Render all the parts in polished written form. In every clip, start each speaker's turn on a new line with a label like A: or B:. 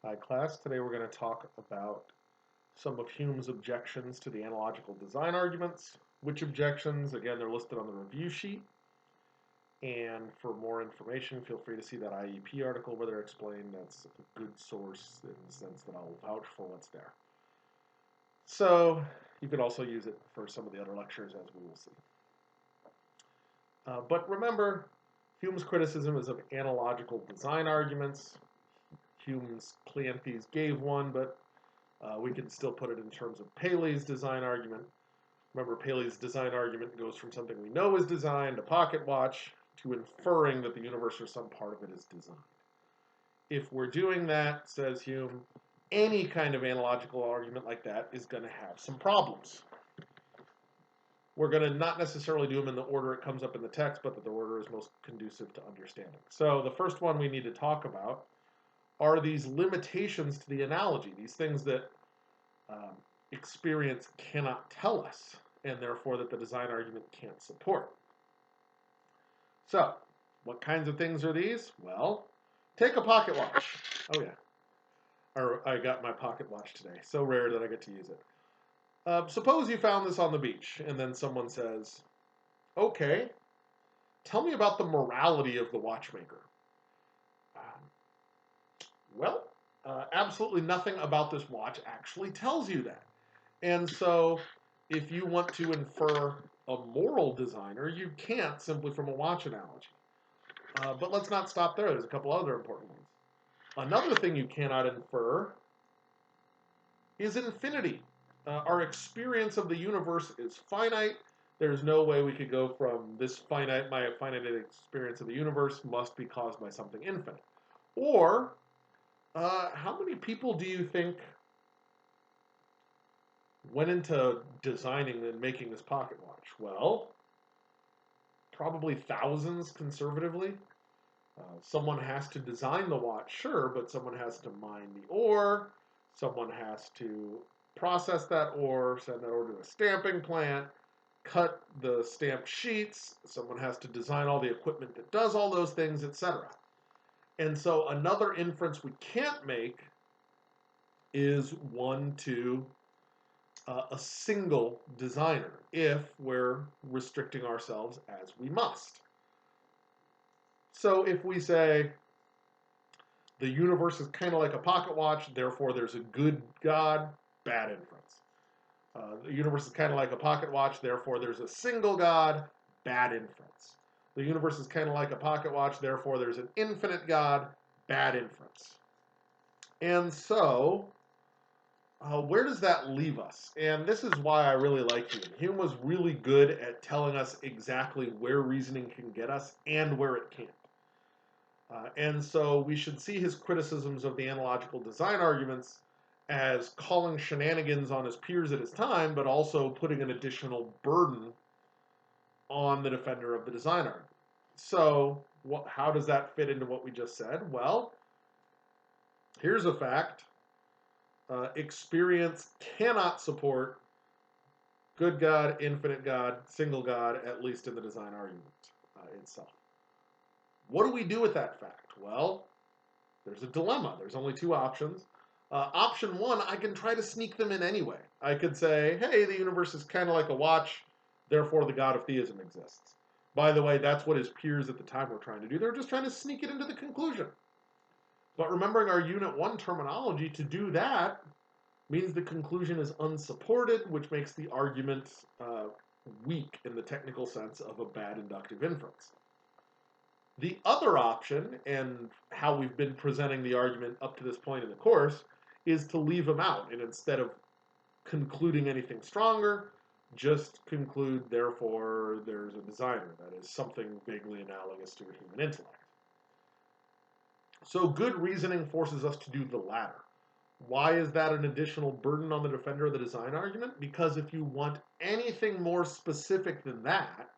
A: Hi class, today we're going to talk about some of Hume's objections to the analogical design arguments. Which objections, again, they're listed on the review sheet. And for more information, feel free to see that IEP article where they're explained. That's a good source in the sense that I'll vouch for what's there. So you could also use it for some of the other lectures, as we will see. But remember, Hume's criticism is of analogical design arguments. Hume's Cleanthes gave one, but we can still put it in terms of Paley's design argument. Remember, Paley's design argument goes from something we know is designed, a pocket watch, to inferring that the universe or some part of it is designed. If we're doing that, says Hume, any kind of analogical argument like that is going to have some problems. We're going to not necessarily do them in the order it comes up in the text, but that the order is most conducive to understanding. So the first one we need to talk about are these limitations to the analogy, these things that experience cannot tell us, and therefore that the design argument can't support. So, what kinds of things are these? Well, take a pocket watch. Oh yeah, I got my pocket watch today. So rare that I get to use it. Suppose you found this on the beach, and then someone says, okay, tell me about the morality of the watchmaker. Well, absolutely nothing about this watch actually tells you that. And so if you want to infer a moral designer, you can't simply from a watch analogy. But let's not stop there. There's a couple other important ones. Another thing you cannot infer is infinity. Our experience of the universe is finite. There's no way we could go from this finite, my finite experience of the universe must be caused by something infinite. Or, how many people do you think went into designing and making this pocket watch? Well, probably thousands conservatively. Someone has to design the watch, sure, but someone has to mine the ore, someone has to process that ore, send that ore to a stamping plant, cut the stamped sheets, someone has to design all the equipment that does all those things, etc. And so another inference we can't make is one to a single designer, if we're restricting ourselves as we must. So if we say the universe is kind of like a pocket watch, therefore there's a good God, bad inference. The universe is kind of like a pocket watch, therefore there's a single God, bad inference. The universe is kind of like a pocket watch, therefore there's an infinite God, bad inference. And so where does that leave us? And this is why I really like Hume. Hume was really good at telling us exactly where reasoning can get us and where it can't. And so we should see his criticisms of the analogical design arguments as calling shenanigans on his peers at his time, but also putting an additional burden on the defender of the design argument. So how does that fit into what we just said? Well, here's a fact. Experience cannot support good God, infinite God, single God, at least in the design argument itself. What do we do with that fact? Well, there's a dilemma. There's only two options. Option one, I can try to sneak them in anyway. I could say, hey, the universe is kind of like a watch, therefore the God of theism exists. By the way, that's what his peers at the time were trying to do. They were just trying to sneak it into the conclusion. But remembering our Unit 1 terminology, to do that means the conclusion is unsupported, which makes the argument weak in the technical sense of a bad inductive inference. The other option, and how we've been presenting the argument up to this point in the course, is to leave them out, and instead of concluding anything stronger, just conclude, therefore, there's a designer. That is something vaguely analogous to a human intellect. So good reasoning forces us to do the latter. Why is that an additional burden on the defender of the design argument? Because if you want anything more specific than that,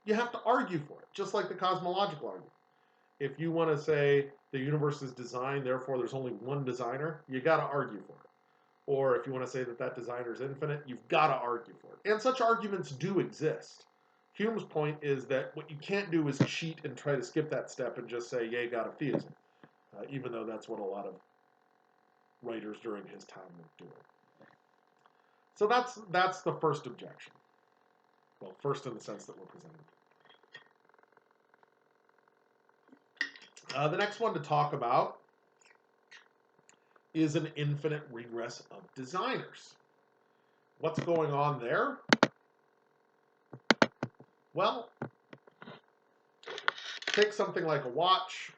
A: you have to argue for it, just like the cosmological argument. If you want to say the universe is designed, therefore there's only one designer, you got to argue for it. Or if you want to say that that designer is infinite, you've got to argue for it. And such arguments do exist. Hume's point is that what you can't do is cheat and try to skip that step and just say, yay, God of theism, even though that's what a lot of writers during his time were doing. So that's the first objection. Well, first in the sense that we're presenting. The next one to talk about is an infinite regress of designers. What's going on there? Well, take something like a watch.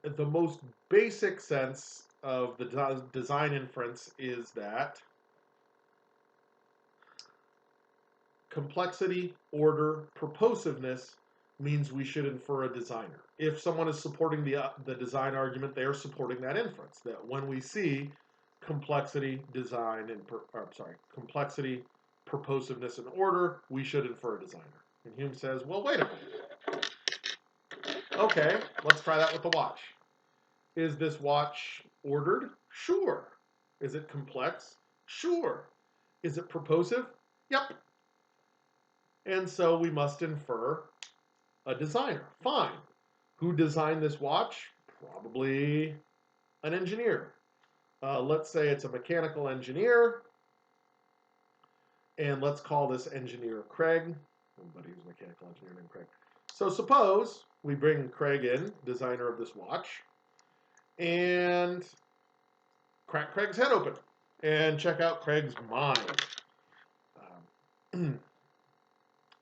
A: The most basic sense of the design inference is that complexity, order, purposiveness means we should infer a designer. If someone is supporting the design argument, they are supporting that inference, that when we see complexity, design, and complexity, purposiveness, and order, we should infer a designer. And Hume says, well, wait a minute. Okay, let's try that with the watch. Is this watch ordered? Sure. Is it complex? Sure. Is it purposive? Yep. And so we must infer a designer. Fine. Who designed this watch? Probably an engineer. Let's say it's a mechanical engineer. And let's call this engineer Craig. Everybody who's a mechanical engineer named Craig. So suppose we bring Craig in, designer of this watch, and crack Craig's head open and check out Craig's mind.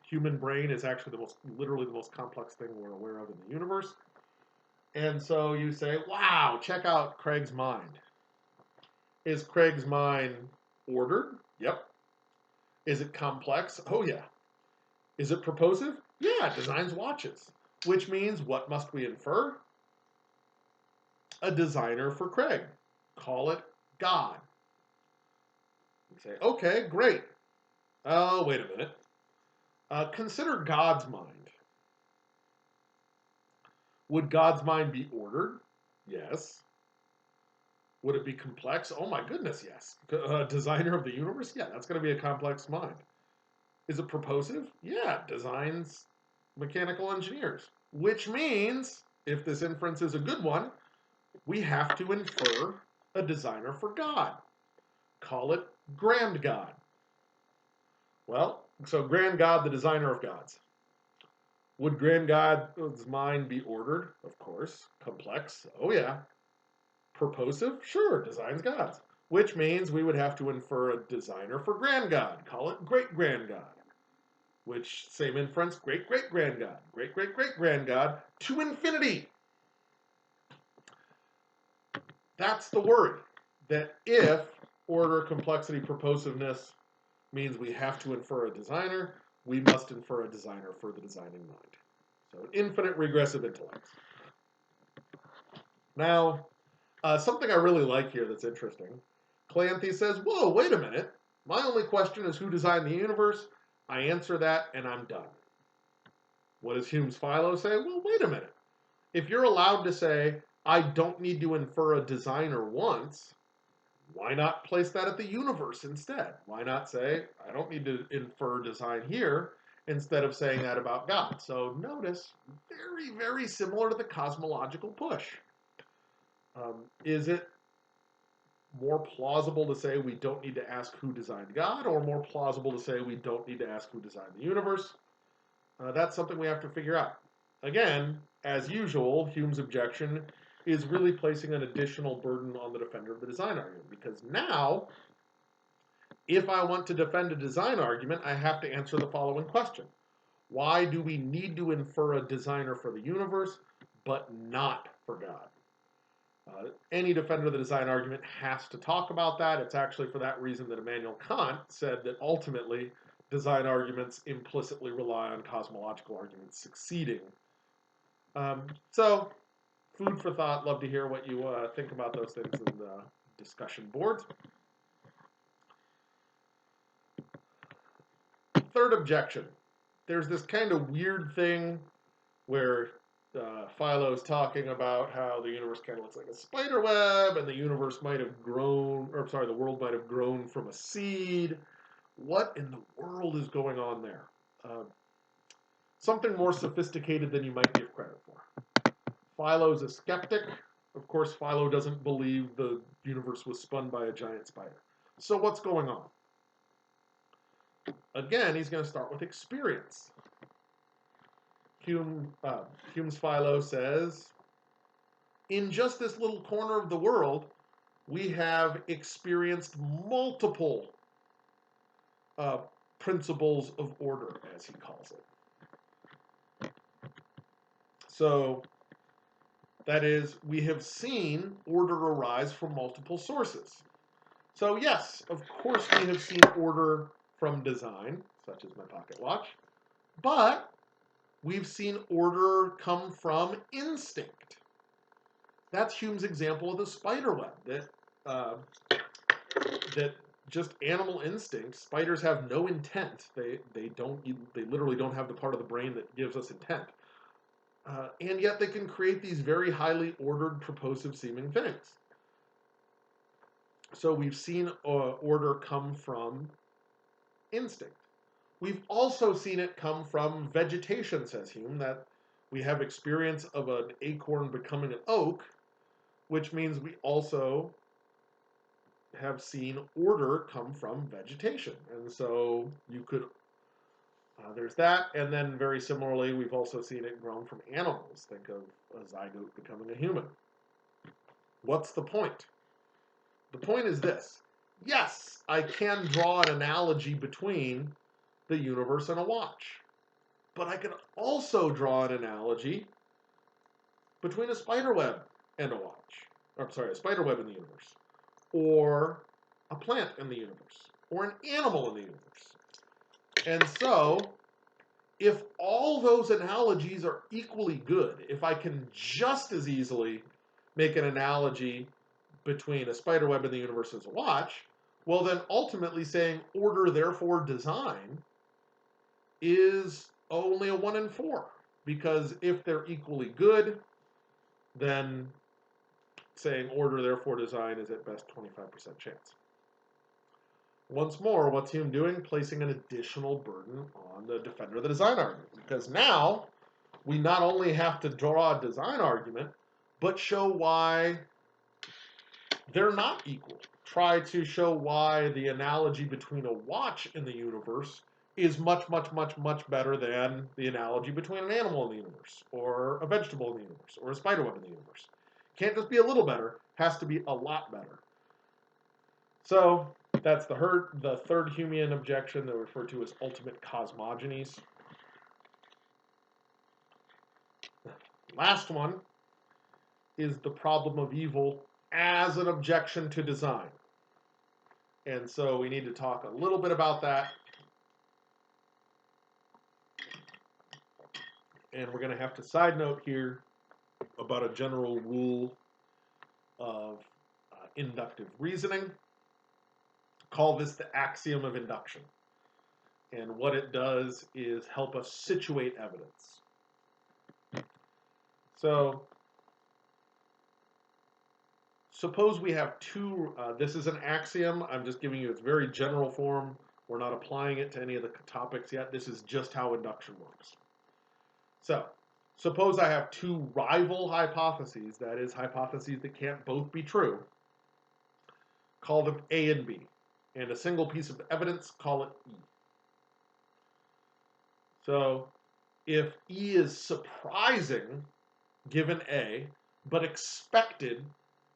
A: Human brain is actually literally the most complex thing we're aware of in the universe. And so you say, wow, check out Craig's mind. Is Craig's mind ordered? Yep. Is it complex? Oh, yeah. Is it purposive? Yeah, it designs watches. Which means, what must we infer? A designer for Craig. Call it God. You say, okay, great. Oh, wait a minute. Consider God's mind. Would God's mind be ordered? Yes. Would it be complex? Oh my goodness, yes. Designer of the universe? Yeah, that's going to be a complex mind. Is it purposive? Yeah, it designs mechanical engineers. Which means, if this inference is a good one, we have to infer a designer for God. Call it Grand God. Well, so Grand God, the designer of gods. Would Grand God's mind be ordered? Of course. Complex? Oh yeah. Purposive? Sure, designs gods. Which means we would have to infer a designer for Grand God. Call it Great Grand God. Which, same inference, Great Great Grand God. Great Great Great Grand God to infinity. That's the worry. That if order, complexity, purposiveness means we have to infer a designer, we must infer a designer for the designing mind. So infinite regressive intellects. Now, something I really like here that's interesting. Cleanthes says, whoa, wait a minute. My only question is who designed the universe? I answer that and I'm done. What does Hume's Philo say? Well, wait a minute. If you're allowed to say, I don't need to infer a designer once, why not place that at the universe instead? Why not say, I don't need to infer design here, instead of saying that about God? So notice, very, very similar to the cosmological push. Is it more plausible to say we don't need to ask who designed God, or more plausible to say we don't need to ask who designed the universe? That's something we have to figure out. Again, as usual, Hume's objection is really placing an additional burden on the defender of the design argument, because now, if I want to defend a design argument, I have to answer the following question. Why do we need to infer a designer for the universe, but not for God? Any defender of the design argument has to talk about that. It's actually for that reason that Immanuel Kant said that ultimately design arguments implicitly rely on cosmological arguments succeeding. So, food for thought. Love to hear what you think about those things in the discussion boards. Third objection. There's this kind of weird thing where Philo's talking about how the universe kind of looks like a spider web, and the universe might have grown, or sorry, the world might have grown from a seed. What in the world is going on there? Something more sophisticated than you might give credit for. Philo's a skeptic. Of course, Philo doesn't believe the universe was spun by a giant spider. So what's going on? Again, he's going to start with experience. Hume's Philo says, in just this little corner of the world, we have experienced multiple principles of order, as he calls it. So, that is, we have seen order arise from multiple sources. So yes, of course we have seen order from design, such as my pocket watch, but we've seen order come from instinct. That's Hume's example of the spider web, that just animal instincts. Spiders have no intent. They literally don't have the part of the brain that gives us intent. And yet they can create these very highly ordered, proposive seeming things. So we've seen order come from instinct. We've also seen it come from vegetation, says Hume, that we have experience of an acorn becoming an oak, which means we also have seen order come from vegetation. And so you could, there's that. And then very similarly, we've also seen it grown from animals. Think of a zygote becoming a human. What's the point? The point is this. Yes, I can draw an analogy between the universe and a watch. But I can also draw an analogy between a spider web and a watch. A spider web in the universe. Or a plant in the universe. Or an animal in the universe. And so, if all those analogies are equally good, if I can just as easily make an analogy between a spider web in the universe as a watch, well then ultimately saying order, therefore design, is only a 1 in 4. Because if they're equally good, then saying order, therefore design is at best 25% chance. Once more, what's Hume doing? Placing an additional burden on the defender of the design argument. Because now, we not only have to draw a design argument, but show why they're not equal. Try to show why the analogy between a watch in the universe is much, much, much, much better than the analogy between an animal in the universe, or a vegetable in the universe, or a spider web in the universe. Can't just be a little better, has to be a lot better. So that's the third Humean objection that we refer to as ultimate cosmogonies. Last one is the problem of evil as an objection to design. And so we need to talk a little bit about that. And we're going to have to side note here about a general rule of inductive reasoning. Call this the Axiom of Induction. And what it does is help us situate evidence. So, suppose we have two, this is an axiom, I'm just giving you its very general form. We're not applying it to any of the topics yet. This is just how induction works. So, suppose I have two rival hypotheses, that is, hypotheses that can't both be true. Call them A and B. And a single piece of evidence, call it E. So, if E is surprising, given A, but expected,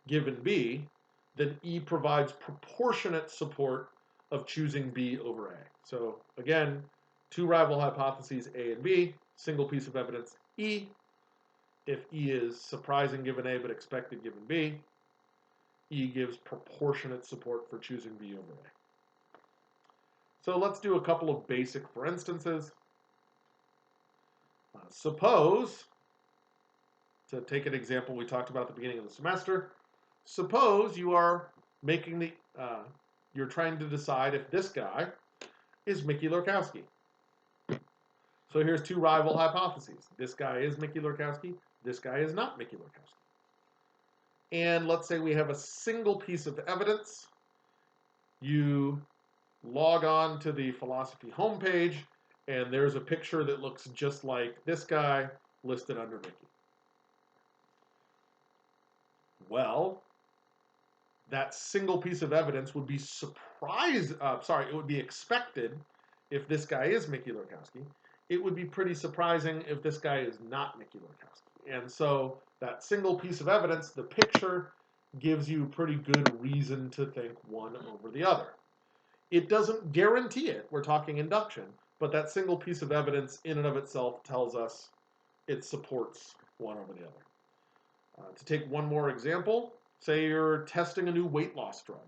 A: given B, then E provides proportionate support of choosing B over A. So, again, two rival hypotheses, A and B, single piece of evidence, E. If E is surprising given A, but expected given B, E gives proportionate support for choosing B over A. So let's do a couple of basic for instances. Suppose, to take an example we talked about at the beginning of the semester, suppose you are making the, you're trying to decide if this guy is Mickey Lurkowski. So here's two rival hypotheses. This guy is Mickey Lurkowski. This guy is not Mickey Lurkowski. And let's say we have a single piece of evidence. You log on to the philosophy homepage, and there's a picture that looks just like this guy listed under Mickey. Well, that single piece of evidence would be it would be expected if this guy is Mickey Lurkowski. It would be pretty surprising if this guy is not Mickey Lurkowski. And so that single piece of evidence, the picture, gives you pretty good reason to think one over the other. It doesn't guarantee it. We're talking induction. But that single piece of evidence in and of itself tells us it supports one over the other. To take one more example, say you're testing a new weight loss drug.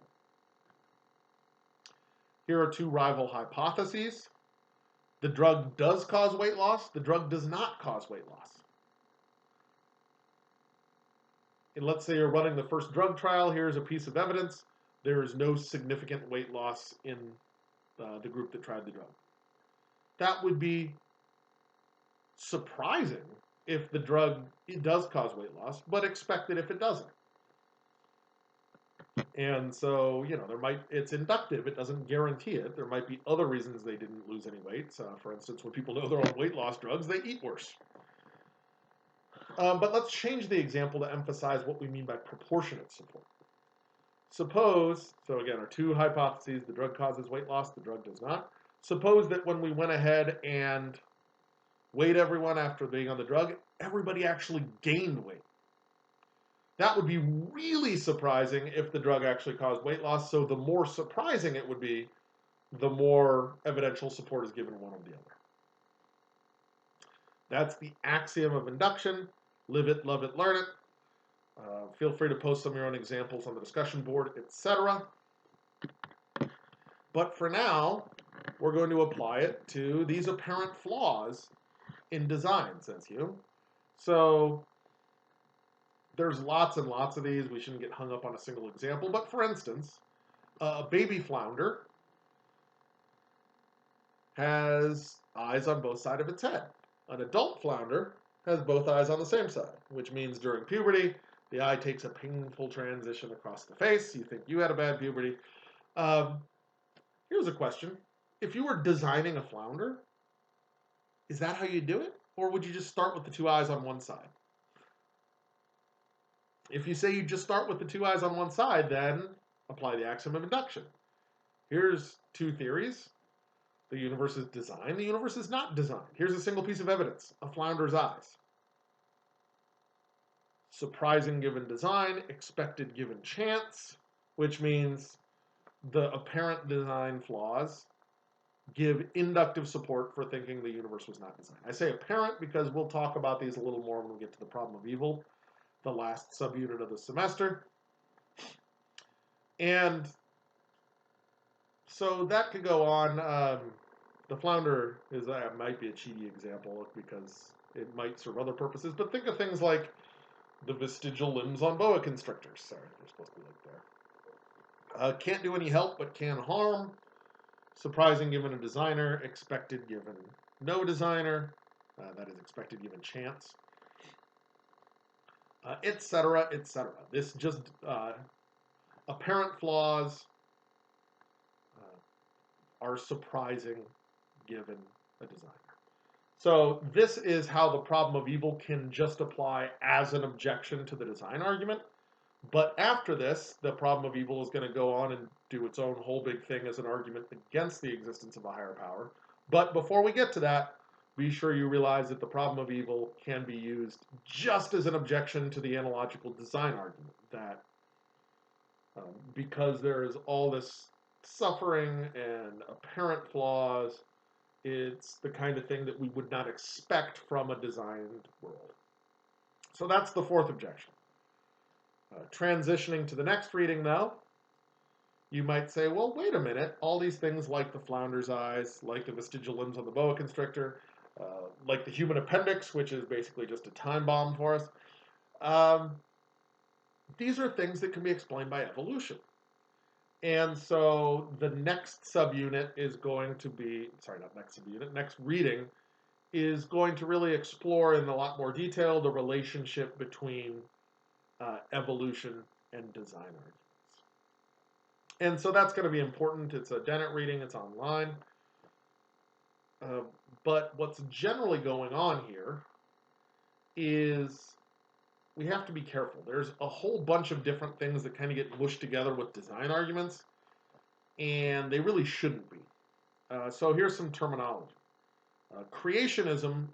A: Here are two rival hypotheses. The drug does cause weight loss. The drug does not cause weight loss. And let's say you're running the first drug trial. Here's a piece of evidence. There is no significant weight loss in the group that tried the drug. That would be surprising if the drug does cause weight loss, but expected if it doesn't. And so, it's inductive. It doesn't guarantee it. There might be other reasons they didn't lose any weight. For instance, when people know they're on weight loss drugs, they eat worse. But let's change the example to emphasize what we mean by proportionate support. Suppose, so again, our two hypotheses, the drug causes weight loss, the drug does not. Suppose that when we went ahead and weighed everyone after being on the drug, everybody actually gained weight. That would be really surprising if the drug actually caused weight loss. So the more surprising it would be, the more evidential support is given one over the other. That's the axiom of induction. Live it, love it, learn it. Feel free to post some of your own examples on the discussion board, etc. But for now, we're going to apply it to these apparent flaws in design, says Hume. So there's lots and lots of these. We shouldn't get hung up on a single example. But for instance, a baby flounder has eyes on both sides of its head. An adult flounder has both eyes on the same side, which means during puberty, the eye takes a painful transition across the face. You think you had a bad puberty. Here's a question. If you were designing a flounder, is that how you do it? Or would you just start with the two eyes on one side? If you say you just start with the two eyes on one side, then apply the axiom of induction. Here's two theories. The universe is designed. The universe is not designed. Here's a single piece of evidence. A flounder's eyes. Surprising given design, expected given chance, which means the apparent design flaws give inductive support for thinking the universe was not designed. I say apparent because we'll talk about these a little more when we get to the problem of evil, the last subunit of the semester. And so that could go on. The flounder might be a cheaty example because it might serve other purposes, but think of things like the vestigial limbs on boa constrictors. Sorry, they're supposed to be like there. Can't do any help but can harm. Surprising given a designer, expected given no designer. That is expected given chance. Etc., etc. This just apparent flaws are surprising given a designer. So this is how the problem of evil can just apply as an objection to the design argument. But after this, the problem of evil is going to go on and do its own whole big thing as an argument against the existence of a higher power. But before we get to that, be sure you realize that the problem of evil can be used just as an objection to the analogical design argument. That because there is all this suffering and apparent flaws, it's the kind of thing that we would not expect from a designed world. So that's the fourth objection. Transitioning to the next reading, though, you might say, well, wait a minute. All these things like the flounder's eyes, like the vestigial limbs on the boa constrictor, like the human appendix, which is basically just a time bomb for us, these are things that can be explained by evolution. And so the next subunit is going to be, next reading is going to really explore in a lot more detail the relationship between evolution and design arguments. And so that's going to be important. It's a Dennett reading. It's online. But what's generally going on here is we have to be careful. There's a whole bunch of different things that kind of get mushed together with design arguments, and they really shouldn't be. So here's some terminology. Creationism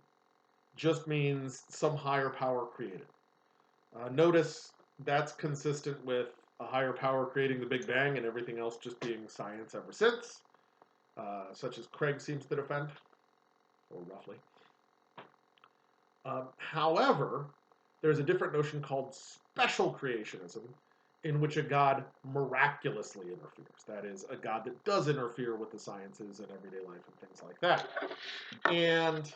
A: just means some higher power created. Notice that's consistent with a higher power creating the Big Bang and everything else just being science ever since, such as Craig seems to defend, or roughly. However, there's a different notion called special creationism, in which a god miraculously interferes. That is, a god that does interfere with the sciences and everyday life and things like that. And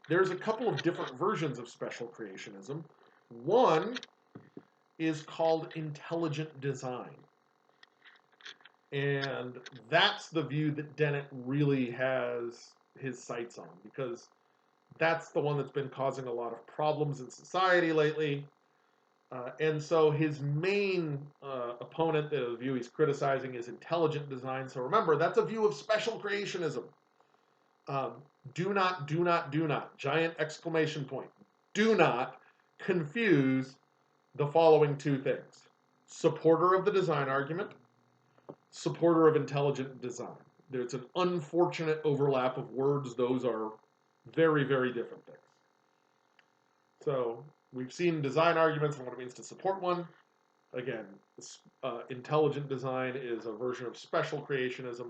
A: there's a couple of different versions of special creationism. One is called intelligent design. And that's the view that Dennett really has his sights on, because that's the one that's been causing a lot of problems in society lately. And so his main opponent, the view he's criticizing, is intelligent design. So remember, that's a view of special creationism. Do not, giant exclamation point, do not confuse the following two things. Supporter of the design argument, supporter of intelligent design. There's an unfortunate overlap of words. Those are very, very different things. So we've seen design arguments and what it means to support one. Again, intelligent design is a version of special creationism.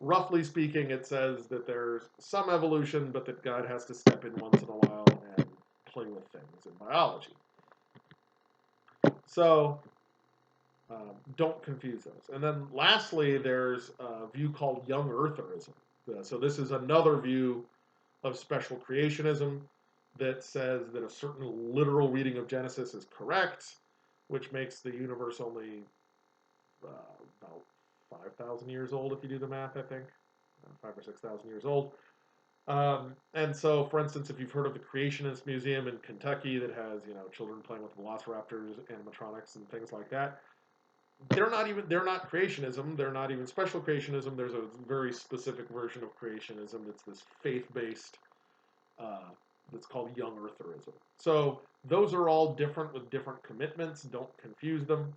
A: Roughly speaking, it says that there's some evolution, but that God has to step in once in a while and play with things in biology. So don't confuse those. And then lastly, there's a view called young eartherism. So this is another view of special creationism that says that a certain literal reading of Genesis is correct, which makes the universe only about 5,000 years old if you do the math, I think. 5,000 or 6,000 years old. And so, for instance, if you've heard of the Creationist Museum in Kentucky that has, children playing with velociraptors, animatronics, and things like that, they're not creationism. They're not even special creationism. There's a very specific version of creationism that's this faith-based, that's called young eartherism. So those are all different with different commitments. Don't confuse them.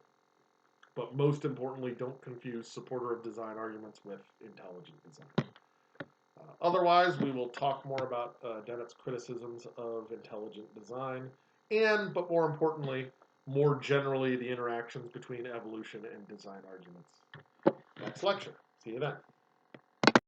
A: But most importantly, don't confuse supporter of design arguments with intelligent design. Otherwise, we will talk more about Dennett's criticisms of intelligent design, but more importantly, more generally, the interactions between evolution and design arguments. Next lecture. See you then.